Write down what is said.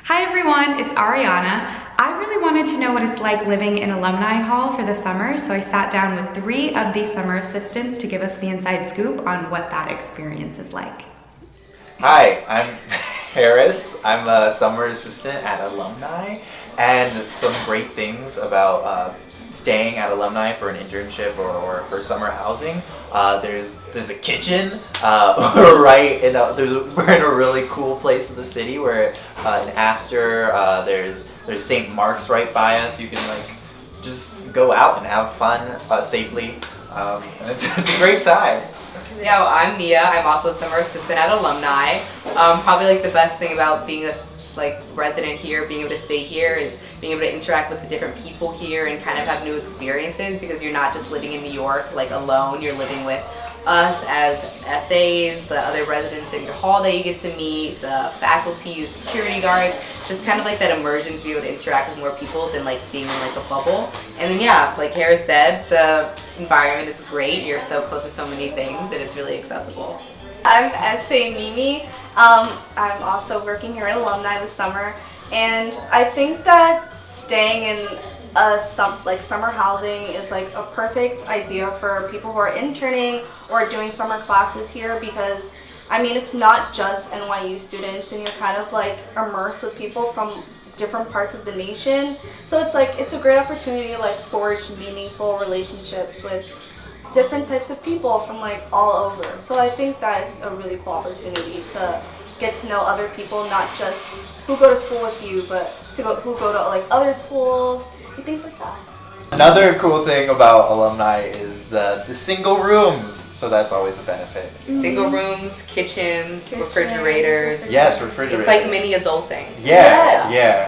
Hi everyone, it's Ariana. I really wanted to know what it's like living in Alumni Hall for the summer, so I sat down with 3 of the summer assistants to give us the inside scoop on what that experience is like. Hi, I'm Harris. I'm a summer assistant at Alumni, and some great things about staying at Alumni for an internship or for summer housing. There's a kitchen right in we're in a really cool place in the city where in Astor. There's St. Mark's right by us. You can just go out and have fun safely. And it's a great time. Yeah, well, I'm Mia. I'm also a summer assistant at Alumni. Probably the best thing about being a resident here, being able to stay here, is being able to interact with the different people here and kind of have new experiences, because you're not just living in New York alone. You're living with us as SAs, the other residents in your hall that you get to meet, the faculty, the security guards, just kind of that immersion to be able to interact with more people than being in a bubble. And then yeah, like Harris said, the environment is great. You're so close to so many things and it's really accessible. I'm SA Mimi. I'm also working here at Alumni this summer, and I think that staying in summer housing is a perfect idea for people who are interning or doing summer classes here, because it's not just NYU students, and you're kind of immersed with people from different parts of the nation. So it's a great opportunity to forge meaningful relationships with different types of people from all over. So I think that's a really cool opportunity to get to know other people, not just who go to school with you, but who go to other schools and things like that. Another cool thing about Alumni is the single rooms, so that's always a benefit. Single rooms, kitchens, refrigerators. Yes, refrigerators. It's mini adulting. Yeah, Yes. yeah.